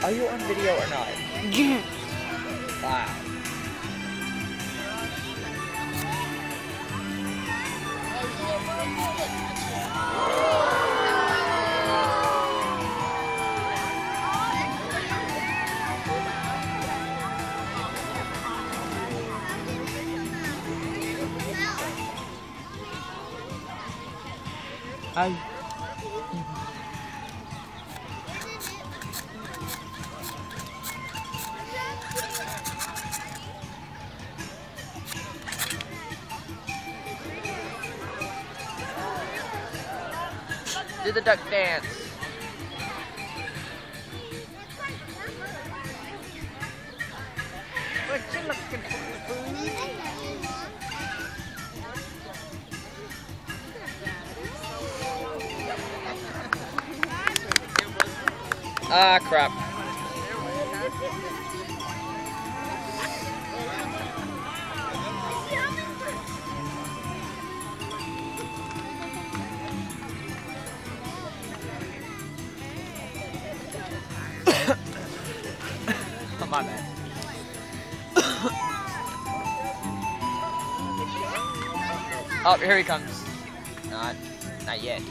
Are you on video or not? Wow. Hi. Do the duck dance. What you looking for, food? Ah, crap. Oh, my bad. Oh, here he comes. Not yet.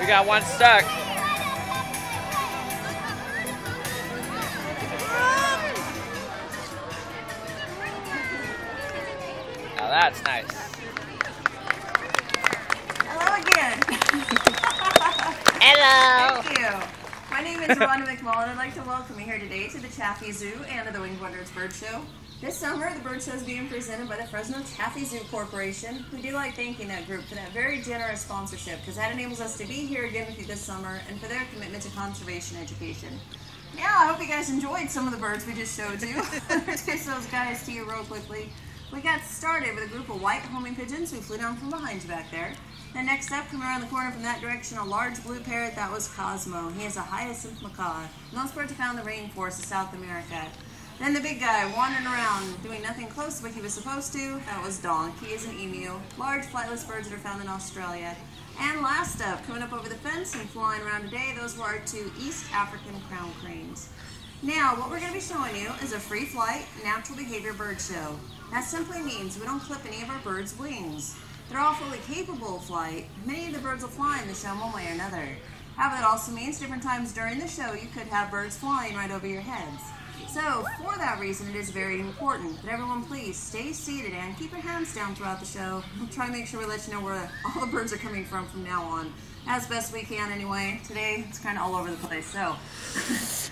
We got one stuck. Now that's nice. Hello again. Hello. Thank you. My name is Rhonda McMullen. I'd like to welcome you here today to the Chaffee Zoo and to the Winged Wonders Bird Show. This summer, the bird show is being presented by the Fresno Chaffee Zoo Corporation. We do like thanking that group for that very generous sponsorship because that enables us to be here again with you this summer and for their commitment to conservation education. Yeah, I hope you guys enjoyed some of the birds we just showed you. Introduce those guys to you real quickly. We got started with a group of white homing pigeons who flew down from behind you back there. Then next up, coming around the corner from that direction, a large blue parrot. That was Cosmo. He is a hyacinth macaw. Most birds are found in the rainforest of South America. Then the big guy wandering around doing nothing close to what he was supposed to. That was Donk. He is an emu. Large flightless birds that are found in Australia. And last up, coming up over the fence and flying around today, those were our two East African crown cranes. Now, what we're going to be showing you is a free flight, natural behavior bird show. That simply means we don't clip any of our birds' wings. They're all fully capable of flight. Many of the birds will fly in the show one way or another. However, that also means different times during the show you could have birds flying right over your heads. So, for that reason, it is very important that everyone please stay seated and keep your hands down throughout the show. We'll try to make sure we let you know where all the birds are coming from now on, as best we can anyway. Today, it's kind of all over the place. So,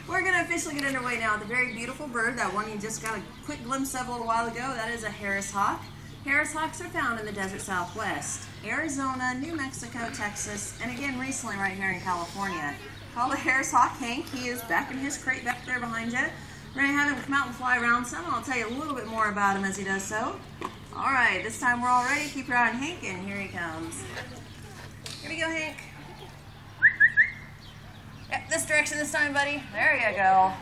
we're going to officially get underway now with a very beautiful bird, that one you just got a quick glimpse of a little while ago. That is a Harris hawk. Harris hawks are found in the desert Southwest, Arizona, New Mexico, Texas, and again recently right here in California. Call the Harris hawk Hank. He is back in his crate back there behind you. We're going to have him come out and fly around some, and I'll tell you a little bit more about him as he does so. All right, this time we're all ready. Keep your eye on Hank, and here he comes. Here we go, Hank. Yep, this direction this time, buddy. There you go.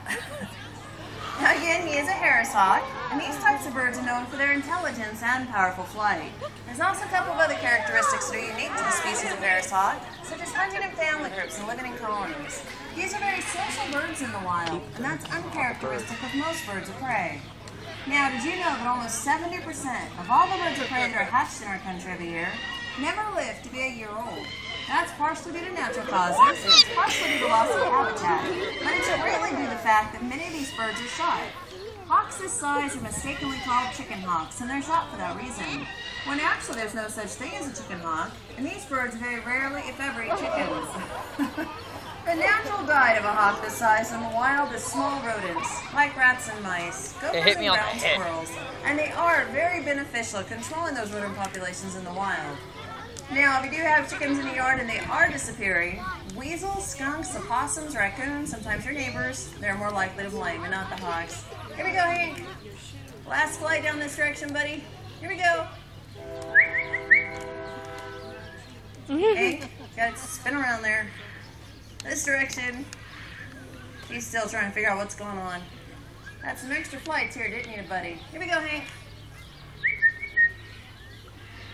Now again, he is a Harris hawk, and these types of birds are known for their intelligence and powerful flight. There's also a couple of other characteristics that are unique to the species of Harris hawk, such as hunting in family groups and living in colonies. These are very social birds in the wild, and that's uncharacteristic of most birds of prey. Now, did you know that almost 70% of all the birds of prey that are hatched in our country every year never live to be a year old? That's partially due to natural causes, it's partially due to loss of habitat, but it's greatly due to the fact that many of these birds are shot. Hawks this size are mistakenly called chicken hawks, and they're shot for that reason. When actually there's no such thing as a chicken hawk, and these birds very rarely, if ever, eat chickens. The natural diet of a hawk this size in the wild is small rodents, like rats and mice, gophers and ground squirrels, and they are very beneficial at controlling those rodent populations in the wild. Now, if you do have chickens in the yard and they are disappearing, weasels, skunks, opossums, raccoons, sometimes your neighbors, they're more likely to blame and not the hawks. Here we go, Hank. Last flight down this direction, buddy. Here we go. Hank, got to spin around there. This direction. He's still trying to figure out what's going on. That's some extra flights here, didn't you, buddy? Here we go, Hank.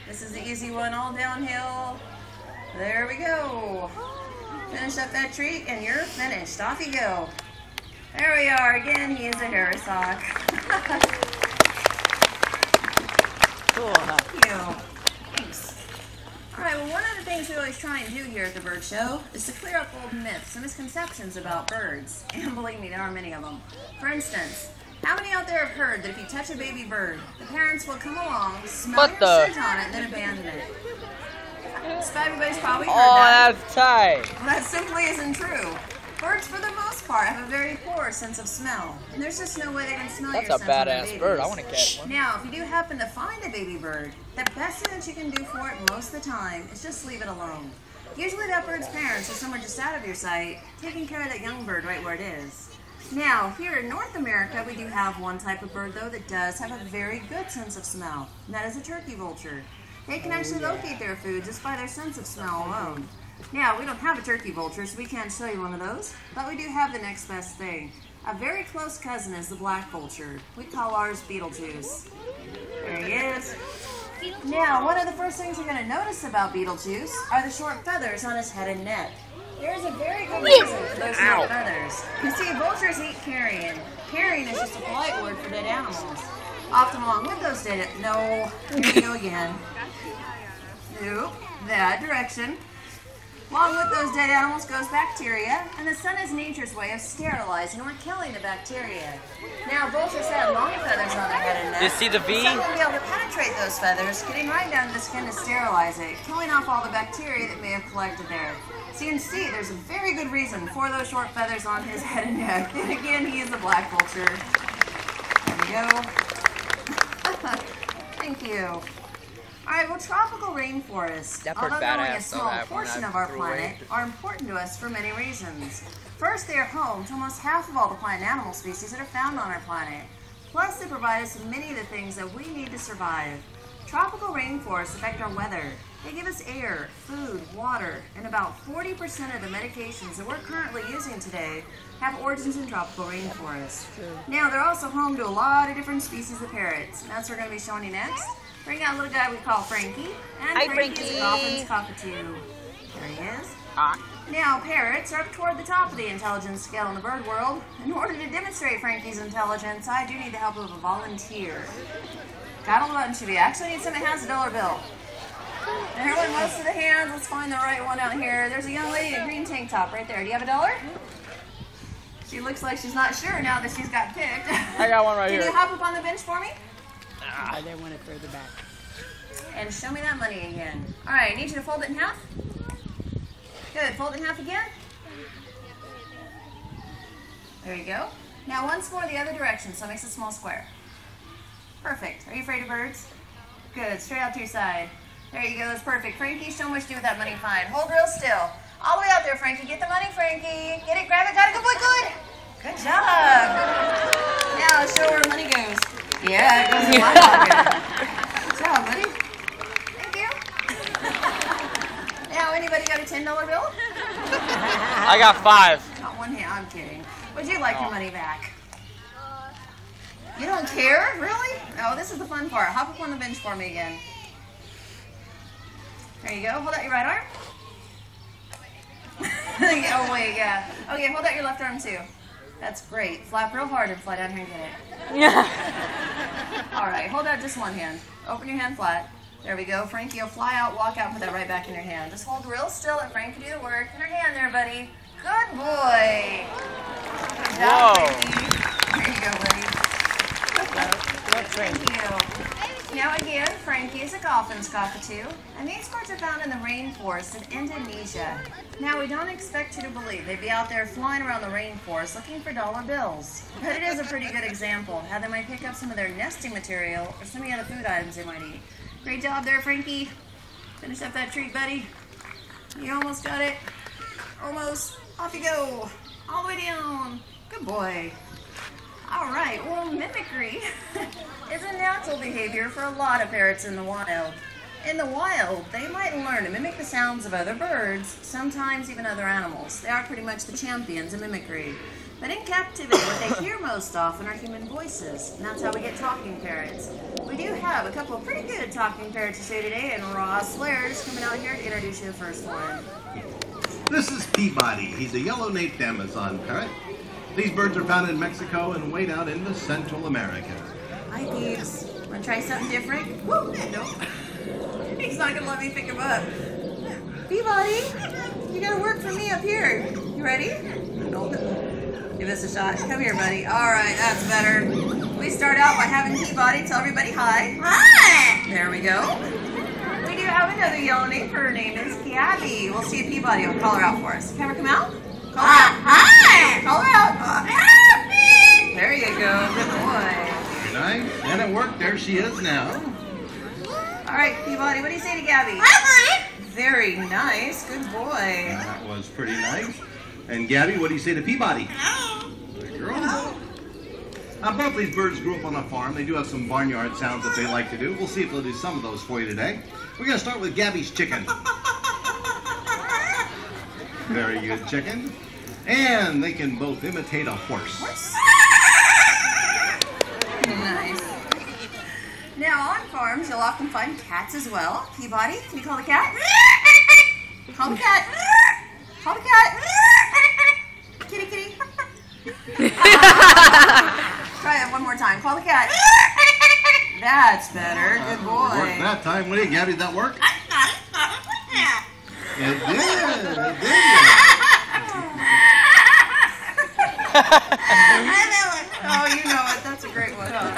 This is the easy one, all downhill. There we go. Finish up that treat, and you're finished. Off you go. There we are. Again, he is a Harris hawk. Cool. Thank you. Thanks. All right, well, one of the things we always try and do here at the Bird Show is to clear up old myths and misconceptions about birds. And believe me, there are many of them. For instance, how many out there have heard that if you touch a baby bird, the parents will come along, smell your scent on it, and then abandon it? So everybody's probably heard that. Oh, that's tight. Well, that simply isn't true. Birds, for the most part, have a very poor sense of smell. And there's just no way they can smell That's your a scent on their badass babies. bird. I want to catch one. Now, if you do happen to find a baby bird, the best thing that you can do for it most of the time is just leave it alone. Usually that bird's parents are somewhere just out of your sight, taking care of that young bird right where it is. Now, here in North America, we do have one type of bird, though, that does have a very good sense of smell, and that is a turkey vulture. They can actually locate their food just by their sense of smell alone. Now, we don't have a turkey vulture, so we can't show you one of those, but we do have the next best thing. A very close cousin is the black vulture. We call ours Beetlejuice. There he is. Now, one of the first things you're going to notice about Beetlejuice are the short feathers on his head and neck. There's a very good reason for those short feathers. You see, vultures eat carrion. Carrion is just a polite word for dead animals. Often along with those dead... No, here we go again. Nope, that direction. Along with those dead animals goes bacteria, and the sun is nature's way of sterilizing or killing the bacteria. Now, vultures have long feathers on their head and neck. You see the V? Some will be able to penetrate those feathers, getting right down to the skin to sterilize it, killing off all the bacteria that may have collected there. So you can see there's a very good reason for those short feathers on his head and neck. And again, he is a black vulture. There we go. Thank you. Alright, well, tropical rainforests, although only a small portion of our planet, are important to us for many reasons. First, they are home to almost half of all the plant and animal species that are found on our planet. Plus, they provide us with many of the things that we need to survive. Tropical rainforests affect our weather. They give us air, food, water, and about 40% of the medications that we're currently using today have origins in tropical rainforests. Now, they're also home to a lot of different species of parrots, and that's what we're going to be showing you next. Bring out a little guy we call Frankie. And Hi, Frankie is a dolphin's cockatoo. There he is. Now, parrots are up toward the top of the intelligence scale in the bird world. In order to demonstrate Frankie's intelligence, I do need the help of a volunteer. Got a bunch of you. Actually, I need someone that has a dollar bill. Everyone, most of the hands. Let's find the right one out here. There's a young lady in a green tank top right there. Do you have a dollar? She looks like she's not sure now that she's got picked. I got one right here. Can you hop up on the bench for me? I didn't want it further back. And show me that money again. All right, I need you to fold it in half. Good, fold it in half again. There you go. Now once more the other direction, so it makes a small square. Perfect. Are you afraid of birds? Good, straight out to your side. There you go, that's perfect. Frankie, show me what you do with that money fine. Hold real still. All the way out there, Frankie. Get the money, Frankie. Get it, grab it, got it, good boy, good. Good job. Now show where money goes. Yeah, it goes in my pocket. Good job, buddy. Thank you. Now, anybody got a $10 bill? I got 5. Not one hand, I'm kidding. Would you like your money back? You don't care? Really? No, this is the fun part. Hop up on the bench for me again. There you go. Hold out your right arm. Oh, wait, yeah. Okay, hold out your left arm, too. That's great. Flap real hard and fly down here and get it. Yeah. All right, hold out just one hand. Open your hand flat. There we go. Frankie, you'll fly out, walk out, and put that right back in your hand. Just hold real still, let Frankie do the work. In her hand there, buddy. Good boy. Good job, Frankie. There you go, buddy. Thank you. Now again, Frankie is a Goffin's cockatoo, and these birds are found in the rainforest of Indonesia. Now we don't expect you to believe they'd be out there flying around the rainforest looking for dollar bills, but it is a pretty good example of how they might pick up some of their nesting material or some of the other food items they might eat. Great job there, Frankie. Finish up that treat, buddy. You almost got it. Almost. Off you go. All the way down. Good boy. All right, well, mimicry is a natural behavior for a lot of parrots in the wild. In the wild, they might learn to mimic the sounds of other birds, sometimes even other animals. They are pretty much the champions of mimicry. But in captivity, what they hear most often are human voices, and that's how we get talking parrots. We do have a couple of pretty good talking parrots to say today, and Ross Lair's coming out here to introduce you to the first one. This is Peabody. He's a yellow-naped Amazon parrot. These birds are found in Mexico and way down into Central America. Hi, Peeps. Want to try something different? Whoop! Nope. He's not going to let me pick him up. Peabody, you got to work for me up here. You ready? Nope. Give this a shot. Come here, buddy. All right, that's better. We start out by having Peabody tell everybody hi. Hi! There we go. We do have another yellow name. Her name is Gabby. We'll see if Peabody will call her out for us. Can her come out? Call her out. Hi! Call her out. There you go. Good boy. Very nice. And it worked. There she is now. All right, Peabody, what do you say to Gabby? Hi! Very nice. Good boy. That was pretty nice. And Gabby, what do you say to Peabody? Hello. Good girl. Both these birds grew up on a farm. They do have some barnyard sounds that they like to do. We'll see if they'll do some of those for you today. We're going to start with Gabby's chicken. Very good chicken. And they can both imitate a horse. Nice. Now, on farms, you'll often find cats as well. Peabody, can you call the cat? Call the cat. Call the cat. Kitty, kitty. Try it one more time. Call the cat. That's better. Good boy. Worked that time. What do you, Gabby? Did that work? It did. It did. Oh, you know it. That's a great one. Huh?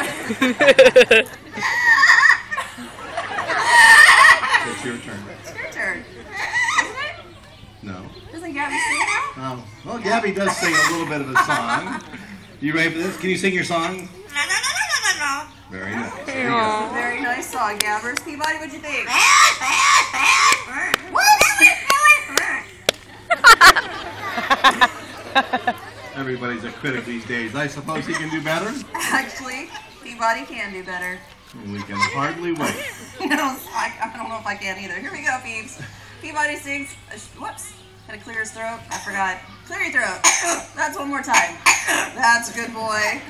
It's your turn. It's your turn. Isn't it? No. Doesn't Gabby sing now? Well, Gabby does sing a little bit of a song. You ready for this? Can you sing your song? Very nice. There you go. Very nice song, Gabbers. Peabody, what'd you think? Everybody's a critic these days. I suppose he can do better? Actually, Peabody can do better. We can hardly wait. I don't know if I can either. Here we go, Peeps. Peabody sings, whoops, gotta clear his throat. I forgot. Clear your throat. That's one more time. That's a good boy.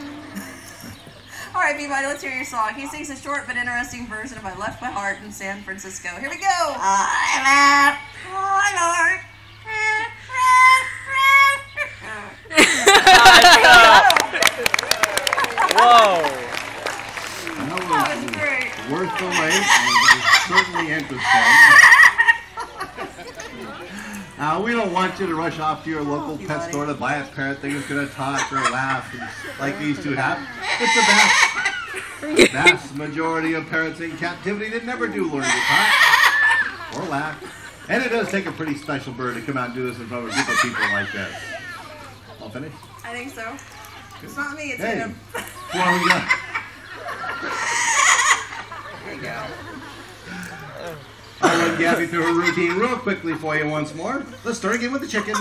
All right, Peabody, let's hear your song. He sings a short but interesting version of I Left My Heart in San Francisco. Here we go. I left my heart. Whoa. That was great. Worth the wait. It was certainly interesting. We don't want you to rush off to your local pet store to buy a parrot thing that's going to talk or laugh like these two have. It's the vast majority of parrots in captivity that never do learn to talk or laugh. And it does take a pretty special bird to come out and do this in front of a group of people like this. All finished? I think so. It's not me, it's Hey, him. well, we got... There you go. I'll run Gabby through her routine real quickly for you once more. Let's start again with the chicken.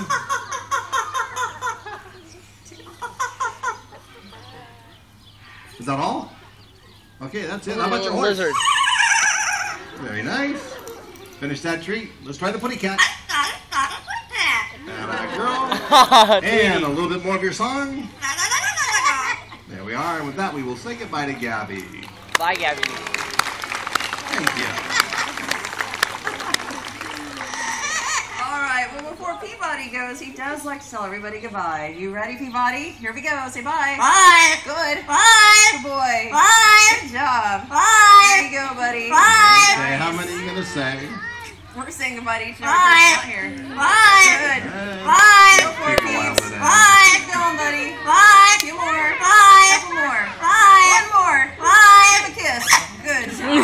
Is that all? Okay, that's it. How about your horse? Lizard. Very nice. Finish that treat. Let's try the putty cat. And a girl. And a little bit more of your song. There we are. And with that, we will say goodbye to Gabby. Bye, Gabby. Thank you. Well, before Peabody goes, he does like to tell everybody goodbye. You ready, Peabody? Here we go. Say bye. Bye. Good. Bye. Good boy. Bye. Good job. Bye. There you go, buddy. Bye. Okay, how many are you going to say? We're saying goodbye to each other. Bye. Out here. Bye. Good. Bye. Go for it, Take a while Peeps. with that. Bye. Keep going, buddy. Bye. A few more. Bye. Couple more. Bye. One more. Bye. Give a kiss. Good job.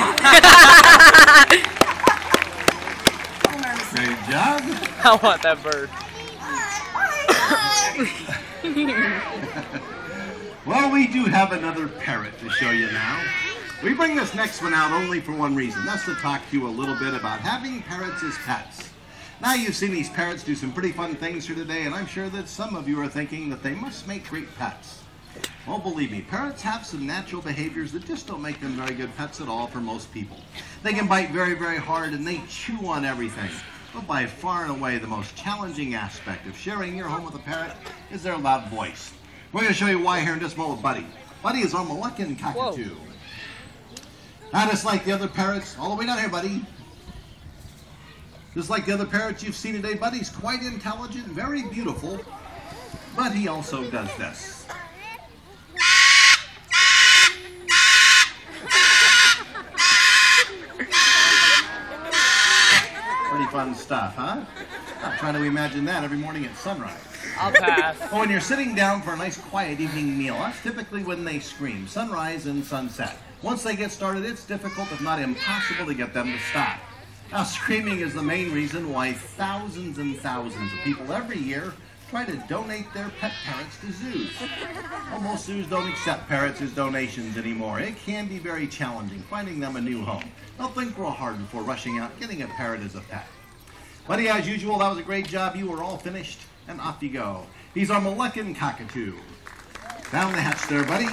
I want that bird. Well, we do have another parrot to show you now. We bring this next one out only for one reason. That's to talk to you a little bit about having parrots as pets. Now you've seen these parrots do some pretty fun things here today, and I'm sure that some of you are thinking that they must make great pets. Well, believe me, parrots have some natural behaviors that just don't make them very good pets at all for most people. They can bite very, very hard, and they chew on everything. But by far and away, the most challenging aspect of sharing your home with a parrot is their loud voice. We're going to show you why here in just a moment, Buddy. Buddy is our Moluccan cockatoo. Now, just like the other parrots, all the way down here, Buddy. Just like the other parrots you've seen today, Buddy's quite intelligent, very beautiful, but he also does this. Pretty fun stuff, huh? I'm trying to imagine that every morning at sunrise. I'll pass. Well, when you're sitting down for a nice quiet evening meal, that's typically when they scream, sunrise and sunset. Once they get started, it's difficult, if not impossible, to get them to stop. Now, screaming is the main reason why thousands and thousands of people every year try to donate their pet parrots to zoos. Well, most zoos don't accept parrots as donations anymore. It can be very challenging finding them a new home. They'll think real hard before rushing out getting a parrot as a pet. Buddy, as usual, that was a great job. You were all finished, and off you go. He's our Moluccan cockatoo. Down the hatch there, Buddy.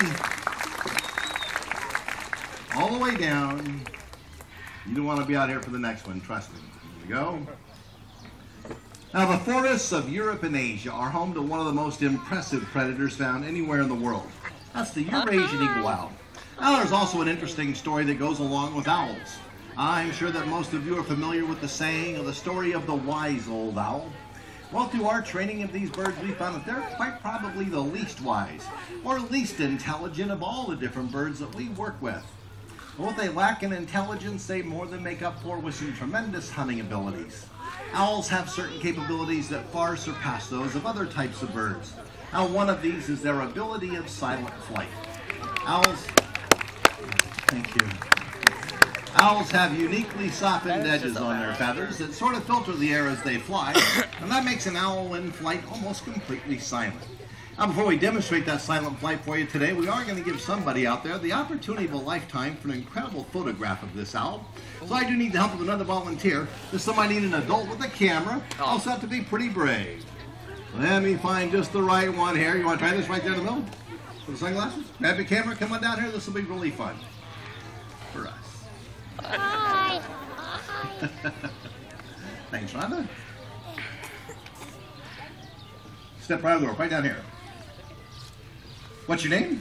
All the way down. You don't want to be out here for the next one, trust me. Here we go. Now, the forests of Europe and Asia are home to one of the most impressive predators found anywhere in the world. That's the Eurasian eagle owl. Now, there's also an interesting story that goes along with owls. I'm sure that most of you are familiar with the saying or the story of the wise old owl. Well, through our training of these birds, we found that they're quite probably the least wise or least intelligent of all the different birds that we work with. What they lack in intelligence, they more than make up for with some tremendous hunting abilities. Owls have certain capabilities that far surpass those of other types of birds. Now, one of these is their ability of silent flight. Owls have uniquely softened edges on their feathers that sort of filter the air as they fly, and that makes an owl in flight almost completely silent. Now, before we demonstrate that silent flight for you today, we are going to give somebody out there the opportunity of a lifetime for an incredible photograph of this owl. So I do need the help of another volunteer. This time I need an adult with a camera. Also have to be pretty brave. Let me find just the right one here. You want to try this right there in the middle? With the sunglasses? Grab your camera, come on down here. This will be really fun for us. Hi. Thanks, Rhonda. Step right out the door, right down here. What's your name?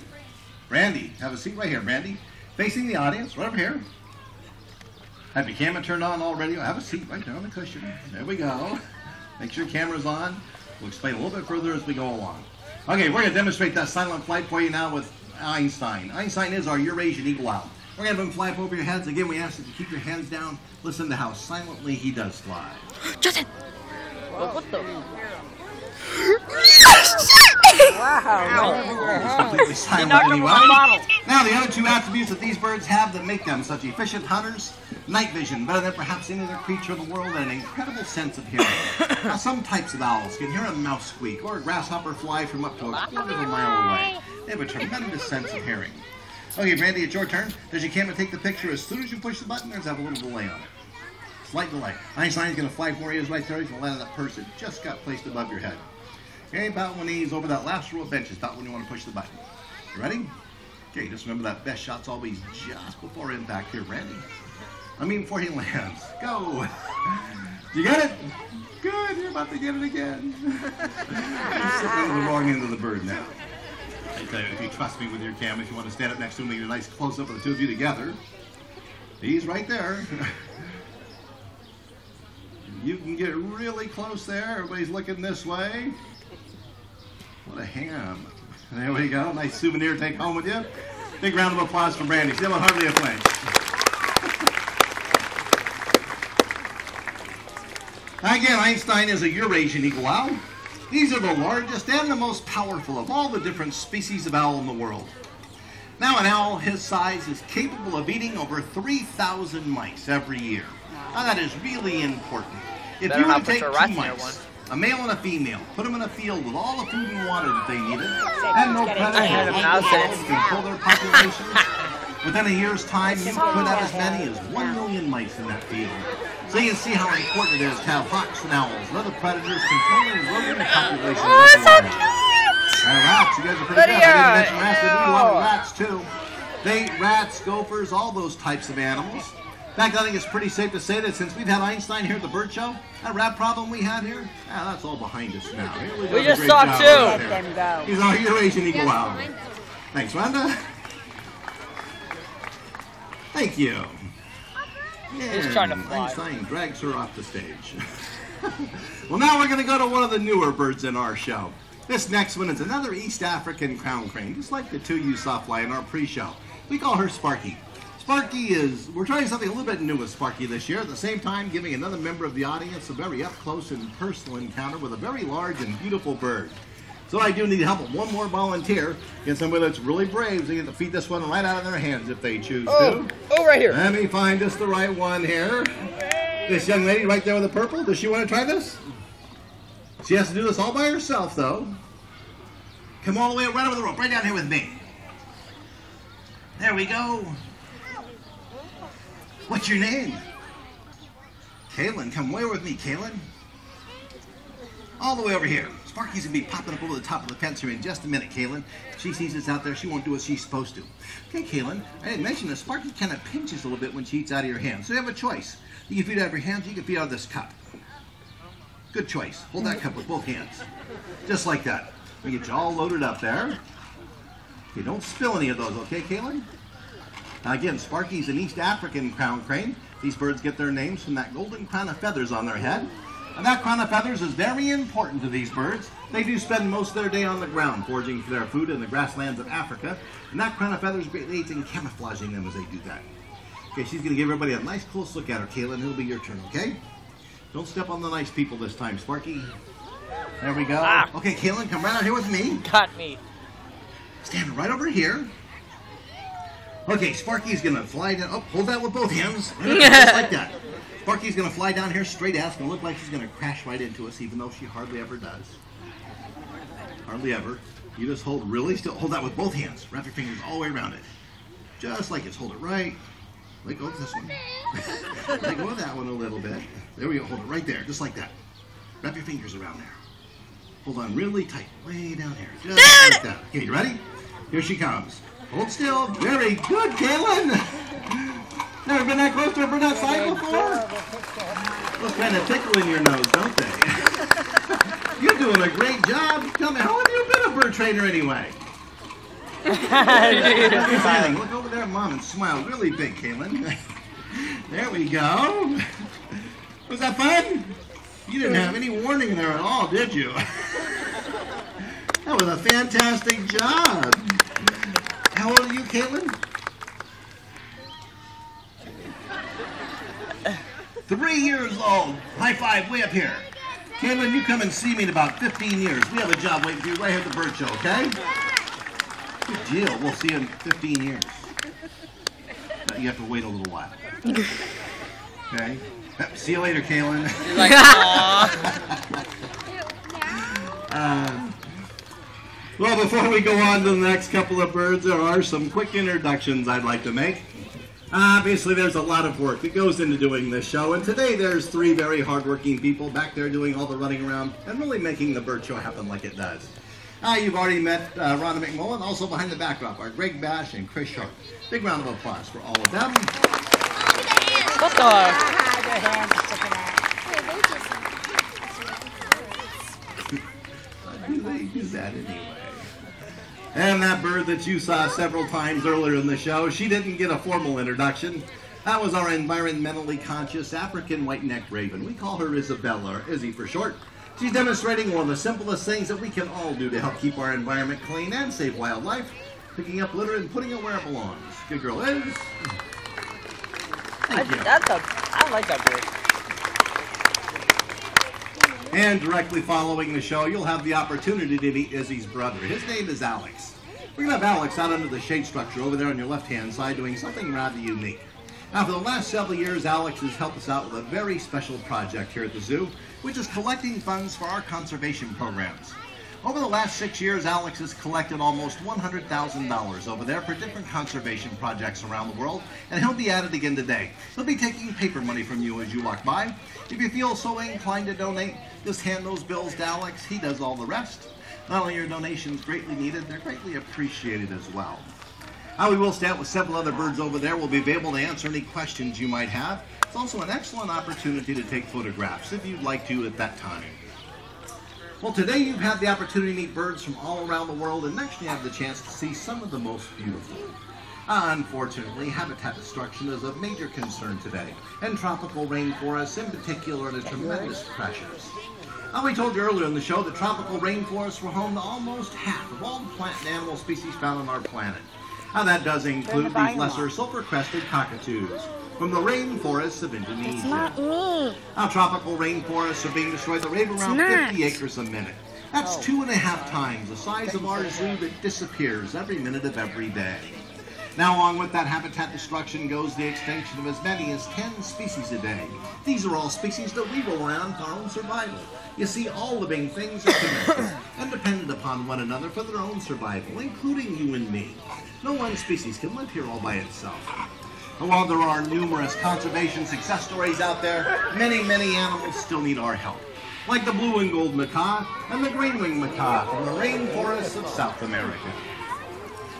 Brandy. Have a seat right here, Brandy. Facing the audience, right over here. Have your camera turned on already? Have a seat right there on the cushion. There we go. Make sure your camera's on. We'll explain a little bit further as we go along. Okay, we're going to demonstrate that silent flight for you now with Einstein. Einstein is our Eurasian eagle owl. We're going to have him fly up over your heads. Again, we ask that you keep your hands down. Listen to how silently he does fly. Justin! What the? Wow. Completely silent anyway. Now, the other two attributes that these birds have that make them such efficient hunters: night vision, better than perhaps any other creature in the world, and an incredible sense of hearing. Now, some types of owls can hear a mouse squeak or a grasshopper fly from up to a quarter of a mile away. They have a tremendous sense of hearing. Okay, Brandy, it's your turn. Does your camera take the picture as soon as you push the button, or does it have a little delay on it? Slight delay. Einstein's going to fly 4 years right there. He's going to land on that purse that just got placed above your head. Okay, about when he's over that last row of benches, about when you want to push the button. You ready? Okay, just remember that best shot's always just before impact here, Brandy. I mean before he lands. Go! You got it? Good, you're about to get it again. You're sitting under the wrong end of the bird now. I tell you, if you trust me with your camera, if you want to stand up next to him and get a nice close-up of the two of you together, he's right there. You can get really close there. Everybody's looking this way. What a ham. There we go. Nice souvenir to take home with you. Big round of applause for Brandy. Still hardly a flinch. Again, Einstein is a Eurasian eagle owl. These are the largest and the most powerful of all the different species of owl in the world. Now, an owl his size is capable of eating over 3,000 mice every year. Now, that is really important. If Better you were not to put take your two rats near one. mice, a male and a female, put them in a field with all the food and water that they needed, and no predators had him or now, dogs Sam. can kill their population, within a year's time, you could have as many as 1 million mice in that field. So you can see how important it is to have hawks and owls and other predators controlling rodent populations. Oh, it's so everywhere. cute! Rats, you guys are pretty good. I Lydia, didn't mention rats, they eat a lot of ew. rats too. They eat rats, gophers, all those types of animals. In fact, I think it's pretty safe to say that since we've had Einstein here at the bird show, that rat problem we had here, that's all behind us now. He really does a just great saw job two. out Let there. them go. He's our Eurasian eagle owl. Thanks, Rhonda. Thank you. He's trying to fly. Einstein drags her off the stage. Well, now we're going to go to one of the newer birds in our show. This next one is another East African crown crane, just like the two you saw fly in our pre-show. We call her Sparky. We're trying something a little bit new with Sparky this year, at the same time giving another member of the audience a very up-close and personal encounter with a very large and beautiful bird. So I do need help with one more volunteer, get somebody that's really brave, so they get to feed this one right out of their hands if they choose to. Oh, right here. Let me find just the right one here. This young lady right there with the purple, does she want to try this? She has to do this all by herself, though. Come all the way right over the rope, right down here with me. There we go. What's your name? Kaylin, come way with me, Kaylin. All the way over here. Sparky's gonna be popping up over the top of the fence here in just a minute, Kaylin. If she sees us out there, she won't do what she's supposed to. Okay, Kaylin, I didn't mention that Sparky kind of pinches a little bit when she eats out of your hand. So you have a choice. You can feed out of your hands, you can feed out of this cup. Good choice. Hold that cup with both hands. Just like that. We get you all loaded up there. You don't spill any of those, okay, Kaylin? Now again, Sparky's an East African crown crane. These birds get their names from that golden crown of feathers on their head. And that crown of feathers is very important to these birds. They do spend most of their day on the ground foraging for their food in the grasslands of Africa. And that crown of feathers aids in camouflaging them as they do that. Okay, she's going to give everybody a nice close look at her, Kaylin. It'll be your turn, okay? Don't step on the nice people this time, Sparky. There we go. Ah. Okay, Kaylin, come right out here with me. Got me. Stand right over here. Okay, Sparky's going to fly down. Oh, hold that with both hands. Just like that. Sparky's going to fly down here straight out. It's going to look like she's going to crash right into us, even though she hardly ever does. Hardly ever. You just hold really still. Hold that with both hands. Wrap your fingers all the way around it. Just like this. Hold it right. Let go of this one. Let go of that one a little bit. There we go. Hold it right there. Just like that. Wrap your fingers around there. Hold on really tight. Way down here. Just like that. Okay, you ready? Here she comes. Hold still. Very good, Kaylin. Never been that close to a bird outside before? Those kind of tickle in your nose, don't they? You're doing a great job. Tell me, how long have you been a bird trainer anyway? Look over there, Mom, and smile really big, Kaylin. There we go. Was that fun? You didn't have any warning there at all, did you? That was a fantastic job. How old are you, Kaylin? 3 years old. High five way up here. Kaylin, you come and see me in about 15 years. We have a job waiting for you right here at the bird show, okay? Good deal. We'll see you in 15 years. But you have to wait a little while. Okay? See you later, Kaylin. You're like, aww. Well, before we go on to the next couple of birds, there are some quick introductions I'd like to make. Obviously, there's a lot of work that goes into doing this show, and today there's 3 very hardworking people back there doing all the running around and really making the bird show happen like it does. You've already met Rhonda McMullen, also behind the backdrop are Greg Bash and Chris Sharp. Big round of applause for all of them. What the? Their hands are sticking out. Do they do that anyway? And that bird that you saw several times earlier in the show, she didn't get a formal introduction. That was our environmentally conscious African white-necked raven. We call her Isabella, or Izzy for short. She's demonstrating one of the simplest things that we can all do to help keep our environment clean and save wildlife, picking up litter and putting it where it belongs. Good girl, Iz. Thank you. I like that bird. And directly following the show, you'll have the opportunity to meet Izzy's brother. His name is Alex. We're going to have Alex out under the shade structure over there on your left-hand side doing something rather unique. Now, for the last several years, Alex has helped us out with a very special project here at the zoo, which is collecting funds for our conservation programs. Over the last 6 years, Alex has collected almost $100,000 over there for different conservation projects around the world, and he'll be at it again today. He'll be taking paper money from you as you walk by. If you feel so inclined to donate, just hand those bills to Alex. He does all the rest. Not only are your donations greatly needed, they're greatly appreciated as well. Now, we will stand with several other birds over there. We'll be able to answer any questions you might have. It's also an excellent opportunity to take photographs if you'd like to at that time. Well, today you've had the opportunity to meet birds from all around the world, and next you have the chance to see some of the most beautiful. Unfortunately, habitat destruction is a major concern today, and tropical rainforests in particular are under tremendous pressures. Now, we told you earlier in the show that tropical rainforests were home to almost half of all the plant and animal species found on our planet. Now, that does include these lesser sulfur-crested cockatoos from the rainforests of Indonesia. It's not me. Now, tropical rainforests are being destroyed at the rate of around 50 acres a minute. That's 2.5 times the size of our zoo that disappears every minute of every day. Now, along with that habitat destruction goes the extinction of as many as 10 species a day. These are all species that we rely on for our own survival. You see, all living things are connected and dependent upon one another for their own survival, including you and me. No one species can live here all by itself. And while there are numerous conservation success stories out there, many animals still need our help, like the blue and gold macaw and the green-winged macaw from the rainforests of South America.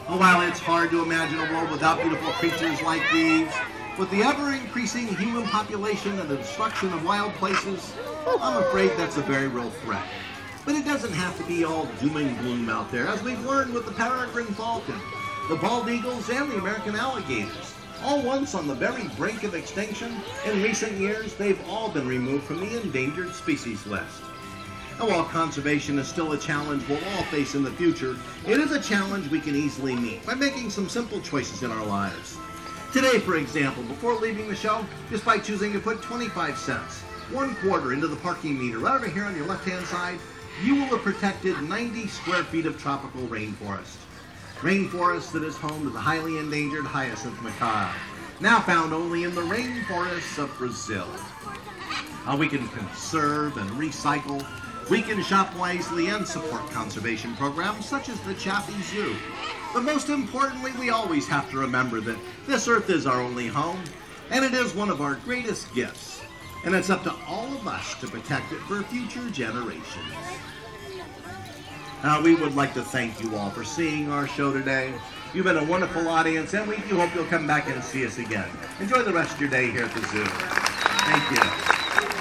And while it's hard to imagine a world without beautiful creatures like these, with the ever-increasing human population and the destruction of wild places, I'm afraid that's a very real threat. But it doesn't have to be all doom and gloom out there, as we've learned with the peregrine falcon, the bald eagles, and the American alligators. All once on the very brink of extinction, in recent years, they've all been removed from the endangered species list. And while conservation is still a challenge we'll all face in the future, it is a challenge we can easily meet by making some simple choices in our lives. Today, for example, before leaving the show, just by choosing to put 25 cents, 1/4 into the parking meter right over here on your left-hand side, you will have protected 90 square feet of tropical rainforest. Rainforest that is home to the highly endangered hyacinth macaw, now found only in the rainforests of Brazil. We can conserve and recycle. We can shop wisely and support conservation programs such as the Chaffee Zoo. But most importantly, we always have to remember that this earth is our only home, and it is one of our greatest gifts. And it's up to all of us to protect it for future generations. We would like to thank you all for seeing our show today. You've been a wonderful audience, and we do hope you'll come back and see us again. Enjoy the rest of your day here at the zoo. Thank you.